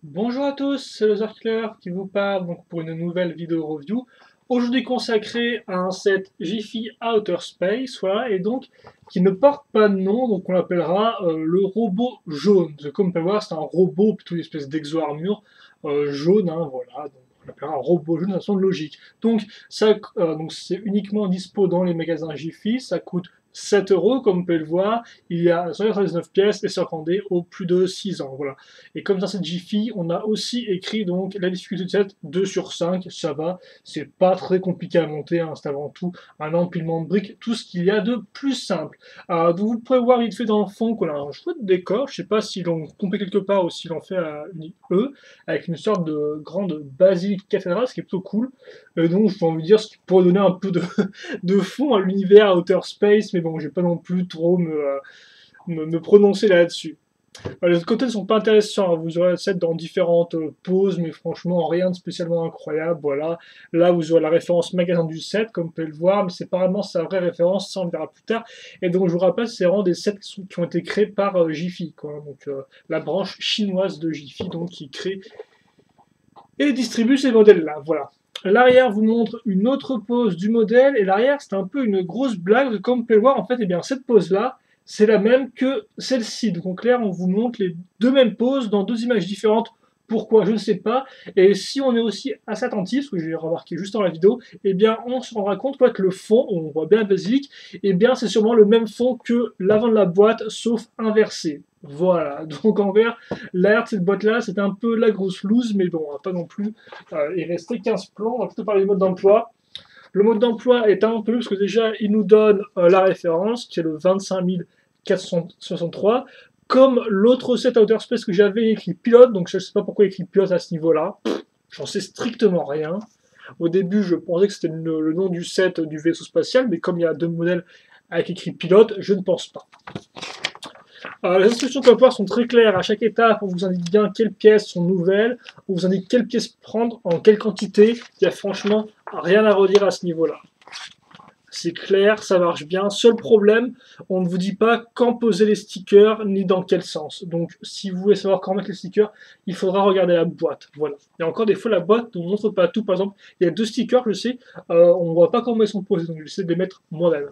Bonjour à tous, c'est le Killer qui vous parle donc pour une nouvelle vidéo review. Aujourd'hui consacrée à un set Jiffy Outer Space, voilà, et donc qui ne porte pas de nom, donc on l'appellera le robot jaune. Comme on peut voir, c'est un robot, plutôt une espèce d'exo-armure jaune, hein, voilà. Donc on l'appellera un robot jaune de façon logique. Donc c'est uniquement dispo dans les magasins Jiffy, ça coûte 7 euros, comme vous pouvez le voir. Il y a 199 pièces et c'est recommandé au plus de 6 ans. Voilà. Et comme dans cette Jiffy, on a aussi écrit donc la difficulté de set 2 sur 5, ça va, c'est pas très compliqué à monter, hein, c'est avant tout un empilement de briques, tout ce qu'il y a de plus simple. Donc vous pouvez voir vite fait dans le fond qu'on a un chouette décor, je sais pas s'ils l'ont pompé quelque part ou s'ils l'ont fait à une E, avec une sorte de grande basilique cathédrale, ce qui est plutôt cool. Et donc je peux envie de dire ce qui pourrait donner un peu de fond à l'univers Outer Space, mais bon, j'ai pas non plus trop me prononcer là-dessus. Les autres côtés ne sont pas intéressants, hein. Vous aurez le set dans différentes poses, mais franchement, rien de spécialement incroyable. Voilà. Là, vous aurez la référence magasin du set, comme vous pouvez le voir, mais c'est pas vraiment sa vraie référence, ça on le verra plus tard. Et donc, je vous rappelle, c'est vraiment des sets qui ont été créés par Jiffy, quoi. Donc, la branche chinoise de Jiffy, donc, qui crée et distribue ces modèles-là. Voilà. L'arrière vous montre une autre pose du modèle, et l'arrière, c'est un peu une grosse blague, comme vous pouvez le voir, en fait, eh bien, cette pose-là, c'est la même que celle-ci. Donc en clair, on vous montre les deux mêmes poses dans deux images différentes. Pourquoi, je ne sais pas. Et si on est aussi assez attentif, ce que j'ai remarqué juste dans la vidéo, eh bien, on se rendra compte que le fond, on voit bien la basilique, eh bien, c'est sûrement le même fond que l'avant de la boîte, sauf inversé. Voilà. Donc en vert, l'air de cette boîte-là, c'est un peu la grosse loose, mais bon, on va pas non plus y rester 15 plans. On va plutôt parler du mode d'emploi. Le mode d'emploi est un peu parce que déjà, il nous donne la référence, qui est le 25 463, comme l'autre set Outer Space que j'avais écrit pilote, donc je ne sais pas pourquoi il écrit pilote à ce niveau-là. J'en sais strictement rien. Au début, je pensais que c'était le nom du set du vaisseau spatial, mais comme il y a deux modèles avec écrit pilote, je ne pense pas. Les instructions de voir sont très claires. À chaque étape, on vous indique bien quelles pièces sont nouvelles, on vous indique quelles pièces prendre, en quelle quantité. Il n'y a franchement rien à redire à ce niveau-là. C'est clair, ça marche bien. Seul problème, on ne vous dit pas quand poser les stickers ni dans quel sens. Donc, si vous voulez savoir quand mettre les stickers, il faudra regarder la boîte. Voilà. Et encore des fois, la boîte ne montre pas tout. Par exemple, il y a deux stickers, je sais, on ne voit pas comment ils sont posés, donc j'essaie de les mettre moi-même.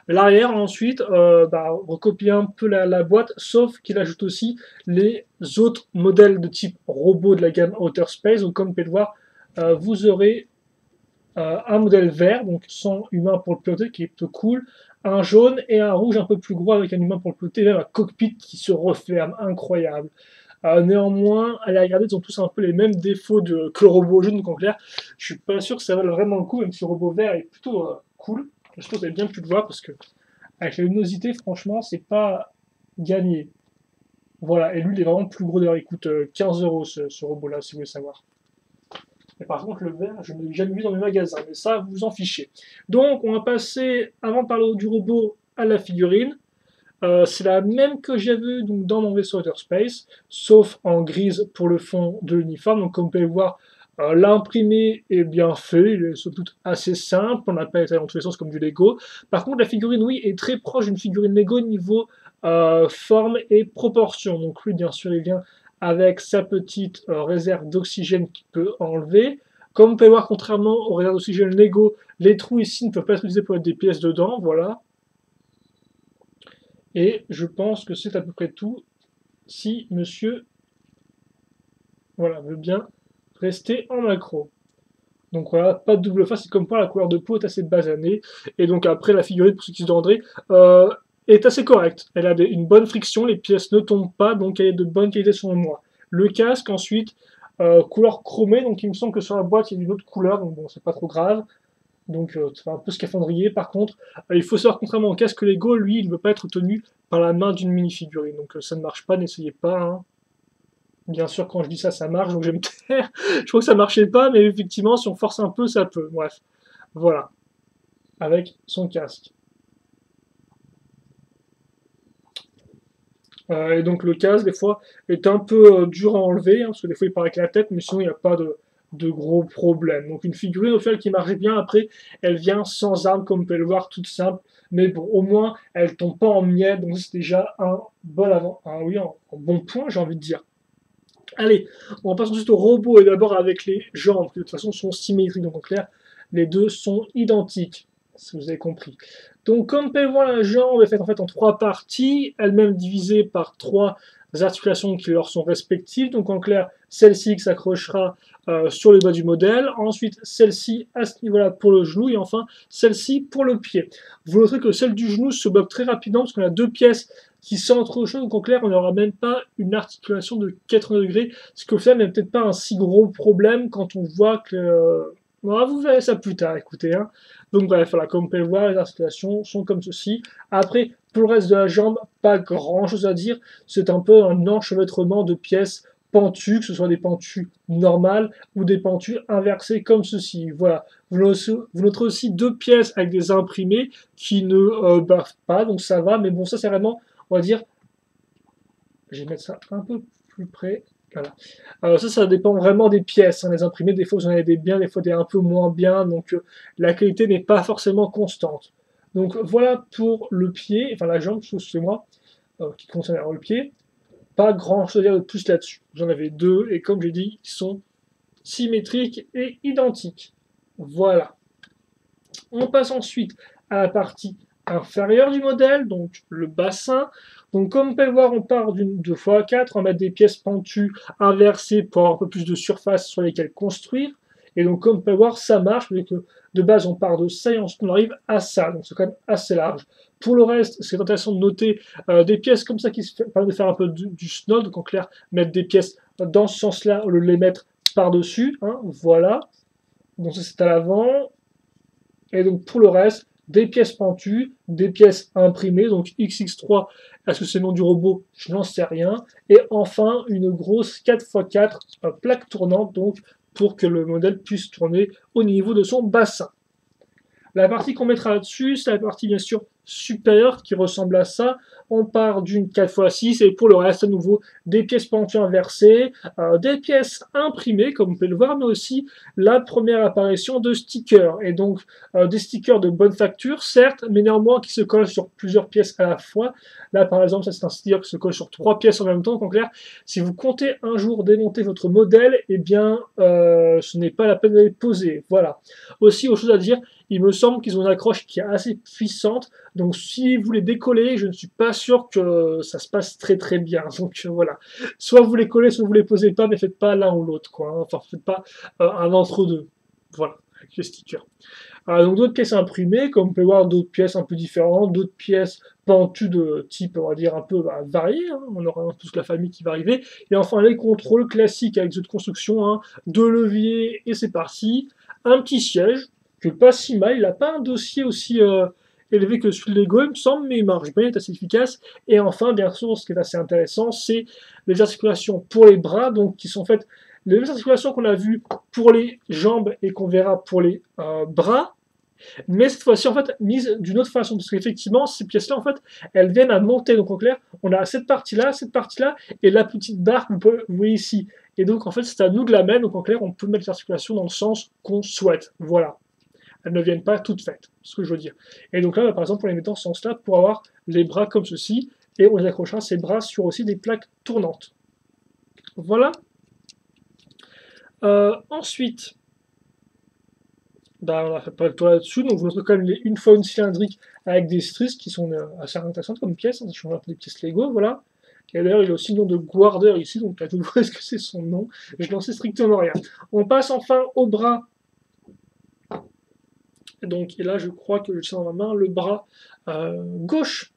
L'arrière, ensuite, recopie un peu la boîte, sauf qu'il ajoute aussi les autres modèles de type robot de la gamme Outer Space. Donc, comme vous pouvez le voir, vous aurez un modèle vert, donc sans humain pour le piloter, qui est plutôt cool, un jaune et un rouge un peu plus gros avec un humain pour le piloter, même un cockpit qui se referme, incroyable. Néanmoins, à la regarder, ils ont tous un peu les mêmes défauts que le robot jaune, donc en clair, je suis pas sûr que ça vaille vraiment le coup, même si le robot vert est plutôt cool. Je pense que vous avez bien pu le voir, parce que avec la luminosité, franchement, c'est pas gagné. Voilà, et lui, il est vraiment plus gros d'ailleurs, il coûte 15 euros ce robot-là, si vous voulez savoir. Et par contre, le vert, je ne l'ai jamais vu dans mes magasins, mais ça, vous vous en fichez. Donc, on va passer, avant de parler du robot, à la figurine. C'est la même que j'avais donc dans mon vaisseau Outer Space, sauf en grise pour le fond de l'uniforme. Donc, comme vous pouvez le voir, l'imprimé est bien fait, il est somme toute assez simple, on n'a pas été dans tous les sens comme du Lego. Par contre, la figurine, oui, est très proche d'une figurine Lego niveau forme et proportion. Donc, lui, bien sûr, il vient avec sa petite réserve d'oxygène qu'il peut enlever. Comme vous pouvez voir, contrairement aux réserves d'oxygène Lego, les trous ici ne peuvent pas être utilisés pour mettre des pièces dedans, voilà. Et je pense que c'est à peu près tout. Si monsieur voilà, veut bien rester en macro. Donc voilà, pas de double face, c'est comme quoi la couleur de peau est assez basanée. Et donc après, la figurine, pour ceux qui se demanderaient, est assez correcte. Elle a une bonne friction, les pièces ne tombent pas, donc elle est de bonne qualité selon moi. Le casque, ensuite, couleur chromée, donc il me semble que sur la boîte, il y a une autre couleur, donc bon, c'est pas trop grave. Donc c'est un peu scaphandrier. Par contre, il faut savoir, contrairement au casque Lego, lui, il ne veut pas être tenu par la main d'une mini-figurine. Donc ça ne marche pas, n'essayez pas, hein. Bien sûr, quand je dis ça, ça marche, donc je vais me taire. Je crois que ça marchait pas, mais effectivement, si on force un peu, ça peut. Bref, voilà, avec son casque. Et donc le casque, des fois, est un peu dur à enlever, hein, parce que des fois, il part avec la tête, mais sinon, il n'y a pas de gros problèmes. Donc une figurine, au final, qui marche bien, après, elle vient sans arme, comme vous pouvez le voir, toute simple. Mais bon, au moins, elle tombe pas en miettes, donc c'est déjà un bon avant, oui, un bon point, j'ai envie de dire. Allez, on passe ensuite au robot et d'abord avec les jambes, qui de toute façon sont symétriques, donc en clair, les deux sont identiques, si vous avez compris. Donc comme vous pouvez voir, la jambe est faite en fait en trois parties, elle-même divisée par trois articulations qui leur sont respectives. Donc en clair, celle-ci qui s'accrochera sur le bas du modèle, ensuite celle-ci à ce niveau-là pour le genou, et enfin celle-ci pour le pied. Vous noterez que celle du genou se bloque très rapidement parce qu'on a deux pièces qui s'entrechoquent, donc en clair, on n'aura même pas une articulation de 80 degrés, ce que fait n'est peut-être pas un si gros problème quand on voit que... Bon, vous verrez ça plus tard, écoutez. Hein. Donc bref, voilà, comme vous pouvez le voir, les articulations sont comme ceci. Après, pour le reste de la jambe, pas grand-chose à dire. C'est un peu un enchevêtrement de pièces pentues, que ce soit des pentues normales ou des pentues inversées comme ceci. Voilà. Vous noterez aussi deux pièces avec des imprimés qui ne baffent pas, donc ça va. Mais bon, ça c'est vraiment, on va dire, je vais mettre ça un peu plus près. Voilà. Ça dépend vraiment des pièces. Hein. Les imprimés, des fois, vous en avez des bien, des fois des un peu moins bien. Donc, la qualité n'est pas forcément constante. Donc, voilà pour le pied, enfin la jambe, excusez-moi, qui concerne le pied. Pas grand chose à dire de plus là-dessus. J'en avais deux, et comme j'ai dit, ils sont symétriques et identiques. Voilà. On passe ensuite à la partie inférieure du modèle, donc le bassin. Donc comme vous pouvez le voir, on part d'une 2x4, on va mettre des pièces pentues inversées pour avoir un peu plus de surface sur lesquelles construire. Et donc comme vous pouvez le voir, ça marche, mais que de base on part de ça et ensuite on arrive à ça, donc c'est quand même assez large. Pour le reste, c'est intéressant de noter des pièces comme ça qui permettent de faire un peu du snod, donc en clair, mettre des pièces dans ce sens-là au lieu de les mettre par-dessus, hein, voilà. Donc ça c'est à l'avant, et donc pour le reste, des pièces pentues, des pièces imprimées, donc XX3, est-ce que c'est le nom du robot? Je n'en sais rien. Et enfin, une grosse 4x4 plaque tournante, donc pour que le modèle puisse tourner au niveau de son bassin. La partie qu'on mettra là-dessus, c'est la partie bien sûr supérieure qui ressemble à ça. On part d'une 4x6 et pour le reste, à nouveau, des pièces pentues inversées, des pièces imprimées, comme vous pouvez le voir, mais aussi la première apparition de stickers. Et donc, des stickers de bonne facture, certes, mais néanmoins qui se collent sur plusieurs pièces à la fois. Là, par exemple, ça c'est un sticker qui se colle sur 3 pièces en même temps. Donc, en clair, si vous comptez un jour démonter votre modèle, eh bien, ce n'est pas la peine de les poser. Voilà. Aussi, autre chose à dire, il me semble qu'ils ont une accroche qui est assez puissante, donc si vous les décollez, je ne suis pas sûr que ça se passe très très bien. Donc voilà, soit vous les collez, soit vous les posez pas, mais faites pas l'un ou l'autre, quoi. Hein. Enfin, faites pas un entre-deux. Voilà, avec les stickers. Donc d'autres pièces imprimées, comme vous pouvez voir, d'autres pièces un peu différentes, d'autres pièces pentues de type, on va dire, un peu varié. Hein. On aura toute la famille qui va arriver. Et enfin, les contrôles classiques avec cette construction, hein, deux leviers, et c'est parti. Un petit siège, qui est pas si mal, il n'a pas un dossier aussi élevé que celui de Lego, il me semble, mais il marche bien, il est assez efficace. Et enfin, bien sûr, ce qui est assez intéressant, c'est les articulations pour les bras, donc qui sont faites les mêmes articulations qu'on a vues pour les jambes et qu'on verra pour les bras, mais cette fois-ci, en fait, mise d'une autre façon, parce qu'effectivement, ces pièces-là, en fait, elles viennent à monter. Donc, en clair, on a cette partie-là, et la petite barre que vous voyez ici. Et donc, en fait, c'est à nous de la mettre. Donc, en clair, on peut mettre l'articulation dans le sens qu'on souhaite. Voilà. Elles ne viennent pas toutes faites, c'est ce que je veux dire. Et donc là, par exemple, on les met dans ce sens-là pour avoir les bras comme ceci, et on les accrochera ces bras sur aussi des plaques tournantes. Voilà. Ensuite, on n'a fait pas le tour là-dessus, donc vous noterez quand même une fois une cylindrique avec des stries qui sont assez intéressantes comme pièces, hein, ça change un peu des pièces Lego, voilà. Et d'ailleurs, il a aussi le nom de Guarder ici, donc à tout voir est-ce que c'est son nom, je n'en sais strictement rien. On passe enfin au bras. Donc, et là, je crois que je tiens dans ma main le bras gauche.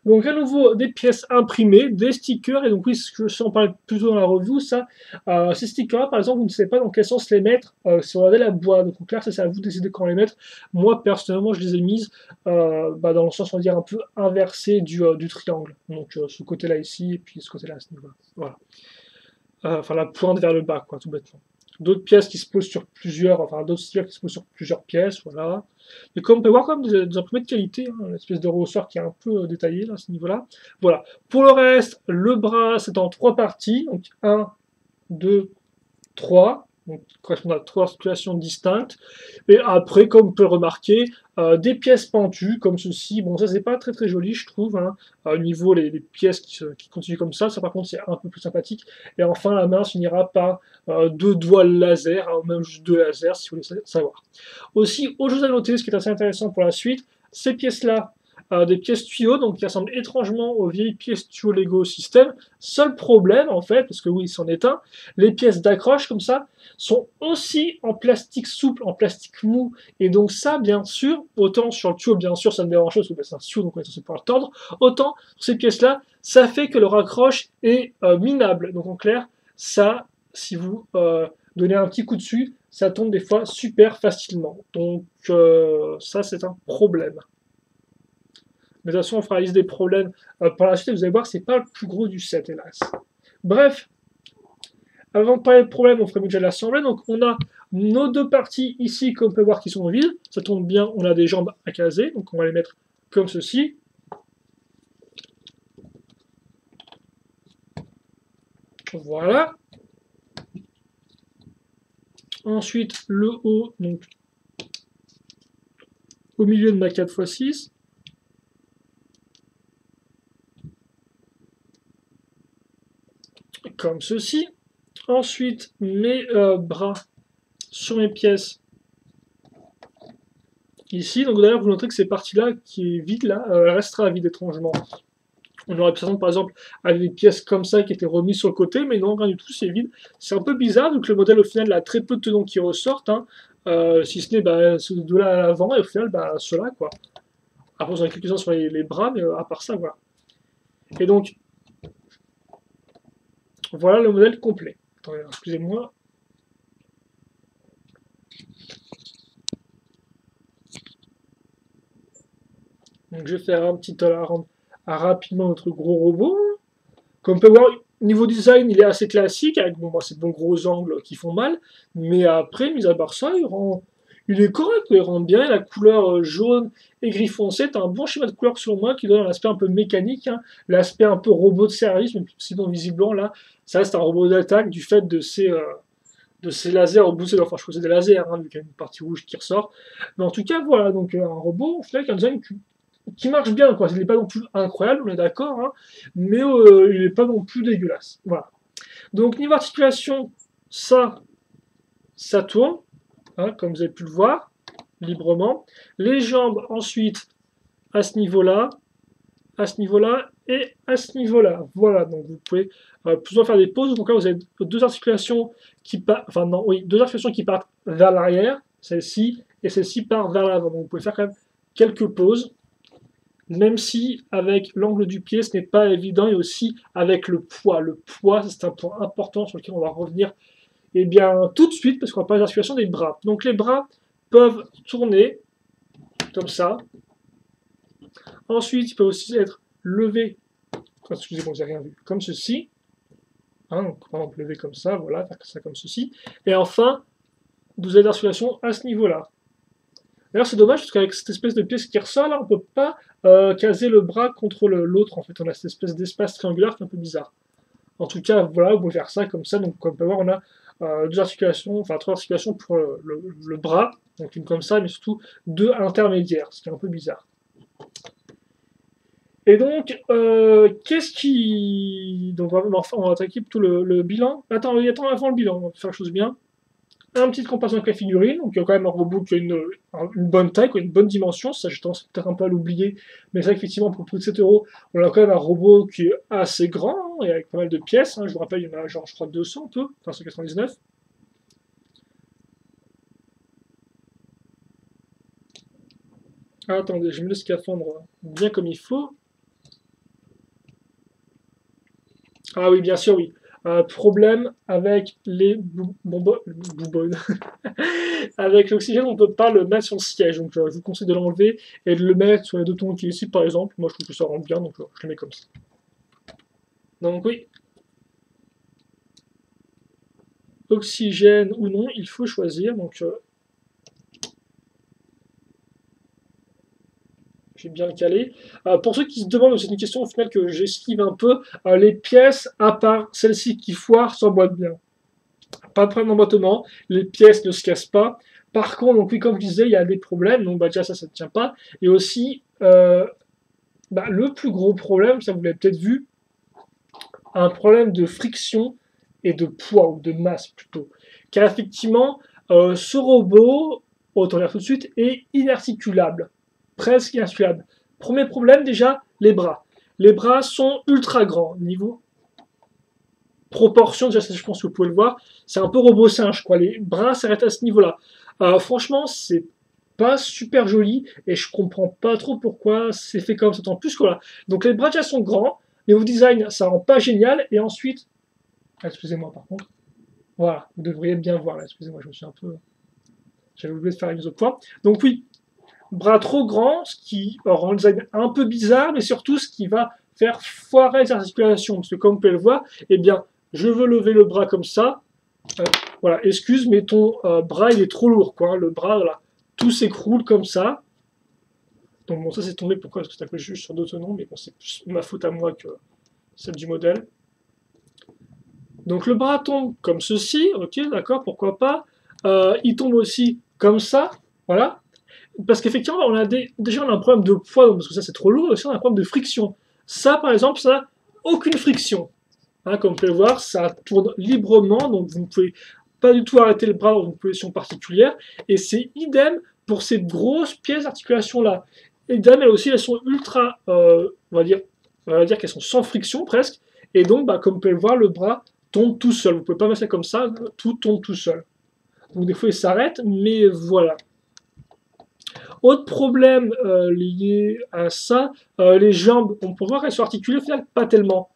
Donc à nouveau des pièces imprimées, des stickers, et donc oui, ce que je en parler plus tôt dans la review, ça, ces stickers par exemple, vous ne savez pas dans quel sens les mettre si vous regardez la boîte, donc clair, c'est à vous de décider quand les mettre. Moi personnellement, je les ai mises dans le sens, on va dire, un peu inversé du triangle, donc ce côté-là ici, et puis ce côté-là à ce niveau-là, voilà. Enfin la pointe vers le bas, quoi, tout bêtement. D'autres pièces qui se posent sur plusieurs, enfin d'autres stickers qui se posent sur plusieurs pièces, voilà. Et comme on peut voir quand même des imprimés de qualité, hein, une espèce de ressort qui est un peu détaillé là, à ce niveau-là. Voilà. Pour le reste, le bras c'est en 3 parties, donc 1, 2, 3. donc correspondent à 3 articulations distinctes. Et après, comme on peut le remarquer, des pièces pentues comme ceci. Bon, ça c'est pas très très joli, je trouve. Hein. Au niveau les pièces qui continuent comme ça par contre c'est un peu plus sympathique. Et enfin, la main s'unira par 2 doigts laser, hein, ou même juste 2 lasers si vous voulez savoir. Aussi, autre chose à noter, ce qui est assez intéressant pour la suite, ces pièces-là, des pièces tuyaux, donc qui ressemblent étrangement aux vieilles pièces tuyaux Lego System. Seul problème, en fait, parce que oui, c'en est un, les pièces d'accroche comme ça sont aussi en plastique souple, en plastique mou. Et donc ça, bien sûr, autant sur le tuyau, bien sûr, ça ne dérange pas, parce que c'est un tuyau, donc on est censé pouvoir le tordre, autant sur ces pièces-là, ça fait que leur accroche est minable. Donc en clair, ça, si vous donnez un petit coup dessus, ça tombe des fois super facilement. Donc ça, c'est un problème. Mais de toute façon, on fera la liste des problèmes par la suite, et vous allez voir que c'est pas le plus gros du set, hélas. Bref, avant de parler de problème, on ferait déjà l'assembler. Donc on a nos 2 parties ici, comme on peut voir, qui sont vides. Ça tombe bien, on a des jambes à caser, donc on va les mettre comme ceci. Voilà. Ensuite, le haut, donc au milieu de ma 4x6. Comme ceci. Ensuite, mes bras sur mes pièces ici. Donc d'ailleurs, vous noterez que cette partie-là, qui est vide, là, elle restera vide étrangement. On aurait pu s'attendre par exemple à des pièces comme ça qui étaient remises sur le côté, mais non, rien du tout, c'est vide. C'est un peu bizarre, vu que le modèle au final a très peu de tenons qui ressortent, hein, si ce n'est de là à l'avant, et au final, ceux-là, quoi. Après, on en a quelques-uns sur les bras, mais à part ça, voilà. Et donc, voilà le modèle complet. Attendez, excusez-moi. Donc je vais faire un petit tour à rapidement notre gros robot. Comme on peut voir, niveau design, il est assez classique, avec ces bons gros angles qui font mal. Mais après, mis à part ça, il est correct, il rend bien. La couleur jaune et gris foncé, c'est un bon schéma de couleur selon moi qui donne un aspect un peu mécanique, hein, l'aspect un peu robot de service, mais sinon visiblement là, ça reste un robot d'attaque du fait de ces lasers au bout de ses enfin je crois que c'est des lasers, hein, vu qu'il y a une partie rouge qui ressort. Mais en tout cas, voilà, donc un robot, au final, avec un design qui marche bien, quoi. Il n'est pas non plus incroyable, on est d'accord, hein, mais il n'est pas non plus dégueulasse. Voilà. Donc niveau articulation, ça tourne, hein, comme vous avez pu le voir, librement. Les jambes, ensuite, à ce niveau-là, à ce niveau-là et à ce niveau-là. Voilà, donc vous pouvez plus ou moins faire des pauses. Donc là, vous avez 2 articulations qui partent, enfin non, oui, 2 articulations qui partent vers l'arrière, celle-ci, et celle-ci part vers l'avant. Donc vous pouvez faire quand même quelques pauses, même si avec l'angle du pied, ce n'est pas évident, et aussi avec le poids. Le poids, c'est un point important sur lequel on va revenir bien tout de suite, parce qu'on va parler de l'articulation des bras. Donc les bras peuvent tourner comme ça. Ensuite, il peut aussi être levé, excusez-moi, vous n'avez rien vu, comme ceci. Hein, donc, par exemple, lever comme ça, voilà, faire ça comme ceci. Et enfin, vous avez l'articulation à ce niveau-là. D'ailleurs, c'est dommage, parce qu'avec cette espèce de pièce qui ressort, là, on ne peut pas caser le bras contre l'autre, en fait. On a cette espèce d'espace triangulaire qui est un peu bizarre. En tout cas, voilà, vous pouvez faire ça comme ça. Donc, comme on peut voir, on a 2 articulations, enfin 3 articulations pour le bras, donc une comme ça, mais surtout 2 intermédiaires, ce qui est un peu bizarre. Et donc, qu'est-ce qui... Donc, on va attaquer plutôt le bilan. Attends, avant le bilan, on va faire les choses bien. Un petit comparaison avec la figurine, donc il y a quand même un robot qui a une bonne taille, une bonne dimension, ça j'ai tendance peut-être un peu à l'oublier, mais c'est vrai qu'effectivement pour plus de 7 euros, on a quand même un robot qui est assez grand, hein, et avec pas mal de pièces, hein, je vous rappelle, il y en a genre je crois 200 un peu, enfin 199. Ah, attendez, je mets le scaphandre bien comme il faut. Ah oui, bien sûr, oui. Problème avec les bonbonnes. Avec l'oxygène, on ne peut pas le mettre sur le siège. Donc je vous conseille de l'enlever et de le mettre sur les 2 tons qui est ici, par exemple. Moi, je trouve que ça rentre bien, donc je le mets comme ça. Donc oui. Oxygène ou non, il faut choisir. Donc j'ai bien calé. Pour ceux qui se demandent, c'est une question au final que j'esquive un peu, les pièces, à part celle-ci qui foire, s'emboîtent bien. pas de problème d'emboîtement, les pièces ne se cassent pas. Par contre, donc oui, comme je disais, il y a des problèmes, donc bah, déjà ça ne tient pas. Et aussi, le plus gros problème, ça vous l'avez peut-être vu, un problème de friction et de poids, ou de masse plutôt. Car effectivement, ce robot, autant dire tout de suite, est inarticulable. Presque inarticulable. Premier problème déjà, les bras. Les bras sont ultra grands. Niveau proportion, déjà je pense que vous pouvez le voir, c'est un peu robot singe, quoi. Les bras s'arrêtent à ce niveau-là. Franchement, c'est pas super joli et je comprends pas trop pourquoi c'est fait comme ça. En plus, voilà. Donc les bras déjà sont grands, mais au design, ça rend pas génial. Et ensuite, excusez-moi par contre, voilà, vous devriez bien voir là. Excusez-moi, je me suis un peu, j'avais oublié de faire une mise au point. Donc oui, bras trop grands, ce qui rend le design un peu bizarre, mais surtout ce qui va faire foirer les articulations. Parce que comme vous pouvez le voir, eh bien, je veux lever le bras comme ça. Voilà, excuse, mais ton bras il est trop lourd, quoi. Le bras, voilà, tout s'écroule comme ça. Donc bon, ça c'est tombé, pourquoi? Parce que c'est juste sur d'autres noms, mais bon, c'est plus ma faute à moi que celle du modèle. Donc le bras tombe comme ceci, ok, d'accord, pourquoi pas. Il tombe aussi comme ça, voilà. Parce qu'effectivement, déjà on a un problème de poids, parce que ça c'est trop lourd, et aussi on a un problème de friction. Ça, par exemple, ça n'a aucune friction. Hein, comme vous pouvez le voir, ça tourne librement, donc vous ne pouvez pas du tout arrêter le bras dans une position particulière. Et c'est idem pour ces grosses pièces d'articulation là. Et idem, elles sont ultra, on va dire qu'elles sont sans friction presque. Et donc, comme vous pouvez le voir, le bras tombe tout seul. Vous ne pouvez pas mettre ça comme ça, tout tombe tout seul. Donc des fois il s'arrête, mais voilà. Autre problème lié à ça, les jambes, on peut voir qu'elles sont articulées, au final, pas tellement.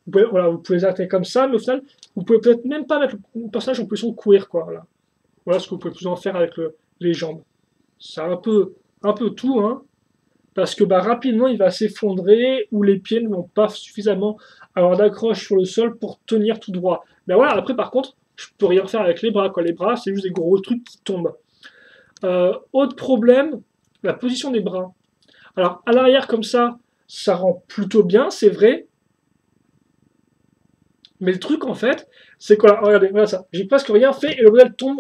Vous pouvez les arrêter comme ça, mais au final, vous pouvez peut-être même pas mettre le personnage en position de courir, quoi. Voilà ce que vous pouvez plus en faire avec les jambes. C'est un peu tout, hein, parce que rapidement, il va s'effondrer, ou les pieds ne vont pas suffisamment avoir d'accroche sur le sol pour tenir tout droit. Mais voilà, après, par contre, je peux rien faire avec les bras, quoi. Les bras, c'est juste des gros trucs qui tombent. Autre problème, la position des bras. Alors, à l'arrière, comme ça rend plutôt bien, c'est vrai. Mais le truc, en fait, c'est que, regardez, voilà ça. J'ai presque rien fait et le modèle tombe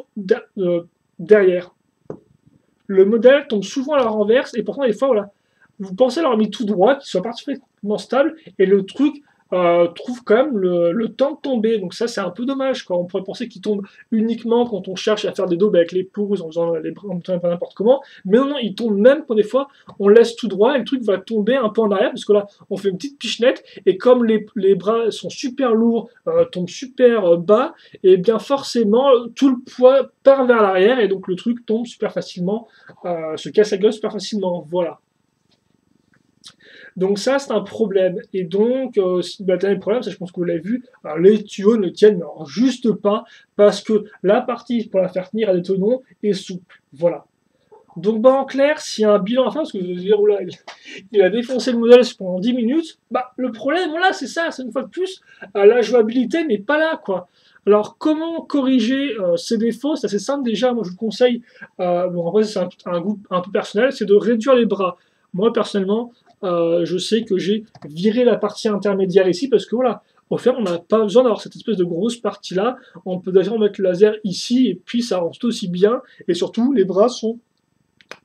derrière. Le modèle tombe souvent à la renverse et pourtant, des fois, voilà, vous pensez l'avoir mis tout droit, qu'il soit particulièrement stable et le truc trouve quand même le temps de tomber. Donc ça, c'est un peu dommage, quoi. On pourrait penser qu'il tombe uniquement quand on cherche à faire des daubes avec les pouces, en faisant les bras, en mettant pas n'importe comment. Mais non, il tombe même quand des fois, on laisse tout droit et le truc va tomber un peu en arrière, parce que là, on fait une petite pichenette, et comme les bras sont super lourds, tombent super bas, et bien forcément, tout le poids part vers l'arrière, et donc le truc tombe super facilement, se casse la gueule super facilement. Voilà. Donc ça, c'est un problème. Et donc, le dernier problème, ça je pense que vous l'avez vu, les tuyaux ne tiennent juste pas, parce que la partie pour la faire tenir à des tenons est souple. Voilà. Donc en clair, s'il y a un bilan à faire, parce que vous allez dire, là, il a défoncé le modèle pendant 10 minutes, le problème, voilà, c'est ça, c'est une fois de plus, la jouabilité n'est pas là, quoi. Alors, comment corriger ces défauts? C'est assez simple déjà, moi je vous conseille, en vrai c'est un goût un peu personnel, c'est de réduire les bras. Moi personnellement, je sais que j'ai viré la partie intermédiaire ici, parce que voilà, au fait, on n'a pas besoin d'avoir cette espèce de grosse partie-là, on peut d'ailleurs mettre le laser ici, et puis ça rend tout aussi bien, et surtout, les bras sont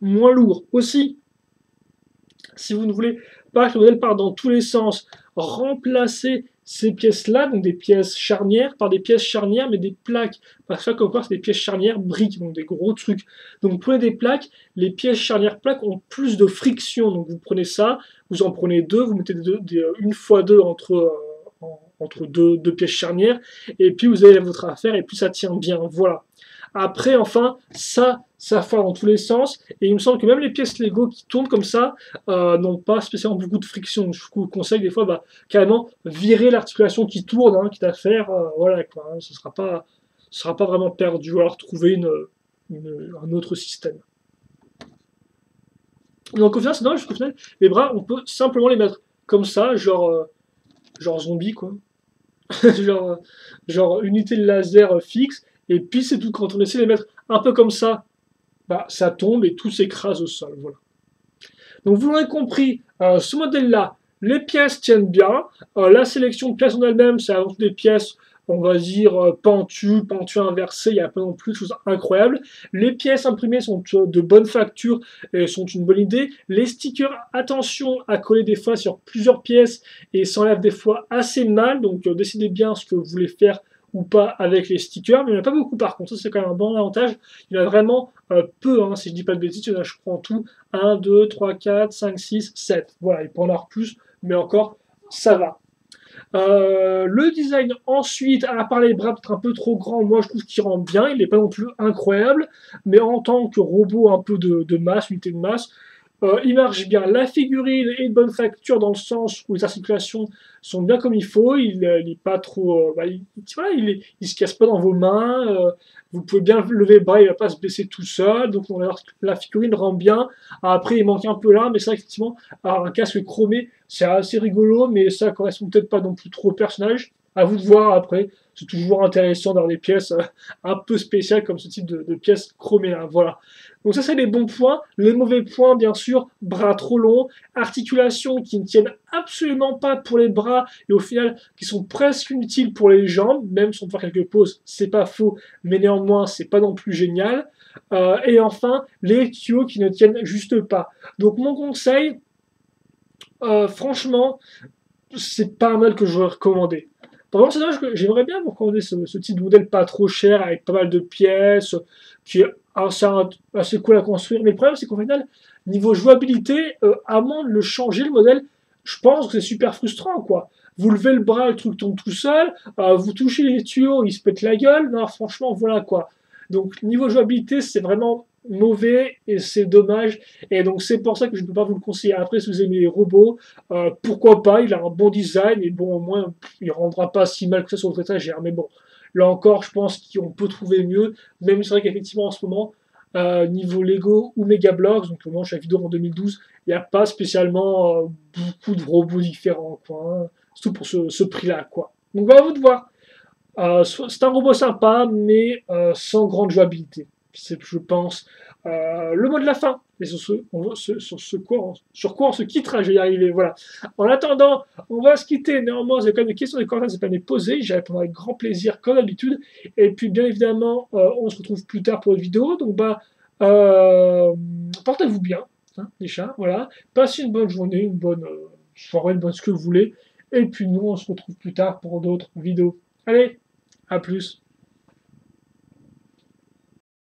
moins lourds. Aussi, si vous ne voulez pas que le modèle parte dans tous les sens, remplacez ces pièces-là, donc des pièces charnières, par des pièces charnières, mais des plaques. Parce que comme quoi, c'est des pièces charnières briques, donc des gros trucs. Donc vous prenez des plaques, les pièces charnières plaques ont plus de friction. Donc vous prenez ça, vous en prenez deux, vous mettez une fois deux entre deux pièces charnières, et puis vous avez votre affaire, et puis ça tient bien. Voilà. Après, enfin, ça foire dans tous les sens, et il me semble que même les pièces Lego qui tournent comme ça n'ont pas spécialement beaucoup de friction. Je vous conseille des fois carrément virer l'articulation qui tourne, hein, quitte à faire, voilà quoi, hein, ce sera pas vraiment perdu, ou alors trouver un autre système. Donc au final, c'est dommage, parce qu'au final, les bras, on peut simplement les mettre comme ça, genre zombie quoi, genre unité de laser fixe. Et puis c'est tout, quand on essaie de les mettre un peu comme ça, ça tombe et tout s'écrase au sol. Voilà. Donc vous l'aurez compris, ce modèle-là, les pièces tiennent bien. La sélection de pièces en elle-même, c'est avant tout des pièces on va dire, pentu inversé, il n'y a pas non plus de choses incroyables. Les pièces imprimées sont de bonne facture et sont une bonne idée. Les stickers, attention à coller des fois sur plusieurs pièces et s'enlèvent des fois assez mal, donc décidez bien ce que vous voulez faire ou pas avec les stickers, mais il n'y en a pas beaucoup par contre, ça c'est quand même un bon avantage. Il y en a vraiment peu, hein, si je dis pas de bêtises, il y en a, je prends tout, 1, 2, 3, 4, 5, 6, 7. Voilà, il peut en avoir plus, mais encore, ça va. Le design ensuite, à part les bras peut-être un peu trop grands, moi je trouve qu'il rend bien, il n'est pas non plus incroyable, mais en tant que robot un peu de masse, unité de masse, il marche bien. La figurine est de bonne facture dans le sens où les articulations sont bien comme il faut. Il n'est pas trop. Voilà, il se casse pas dans vos mains. Vous pouvez bien lever le bras, il va pas se baisser tout seul. Donc la figurine rend bien. Après, il manque un peu là, mais c'est vrai qu'effectivement, un casque chromé, c'est assez rigolo, mais ça correspond peut-être pas non plus trop au personnage. À vous de voir après. C'est toujours intéressant d'avoir des pièces un peu spéciales comme ce type de pièces chromées là. Voilà. Donc ça c'est les bons points. Les mauvais points, bien sûr, bras trop longs, articulations qui ne tiennent absolument pas pour les bras et au final qui sont presque inutiles pour les jambes, même si on peut faire quelques pauses, c'est pas faux, mais néanmoins c'est pas non plus génial. Et enfin, les tuyaux qui ne tiennent juste pas. Donc mon conseil, franchement, c'est pas un modèle que je vais recommander. Par contre, c'est dommage que j'aimerais bien vous recommander ce type de modèle pas trop cher, avec pas mal de pièces, qui est assez cool à construire. Mais le problème, c'est qu'au final, niveau jouabilité, à moins de le changer, le modèle, je pense que c'est super frustrant, quoi. Vous levez le bras, le truc tombe tout seul, vous touchez les tuyaux, il se pète la gueule. Non, franchement, voilà, quoi. Donc, niveau jouabilité, c'est vraiment mauvais et c'est dommage. Et donc, c'est pour ça que je ne peux pas vous le conseiller. Après, si vous aimez les robots, pourquoi pas, il a un bon design et bon, au moins, il rendra pas si mal que ça sur votre étagère. Mais bon, là encore, je pense qu'on peut trouver mieux, même si c'est vrai qu'effectivement, en ce moment, niveau Lego ou Mega Bloks, donc moi, je suis à vidéo en 2012, il n'y a pas spécialement beaucoup de robots différents, quoi, hein, surtout pour ce prix-là, quoi. Donc, voilà, à vous de voir. C'est un robot sympa, mais sans grande jouabilité. C'est, je pense, le mot de la fin. Et sur quoi on se quittera, je vais y arriver. Voilà. En attendant, on va se quitter. Néanmoins, vous avez quand même des questions des commentaires, c'est pas les poser. J'y répondrai avec grand plaisir, comme d'habitude. Et puis, bien évidemment, on se retrouve plus tard pour une vidéo. Donc, portez-vous bien, hein, les chats. Voilà. Passez une bonne journée, une bonne soirée, une bonne ce que vous voulez. Et puis, nous, on se retrouve plus tard pour d'autres vidéos. Allez, à plus.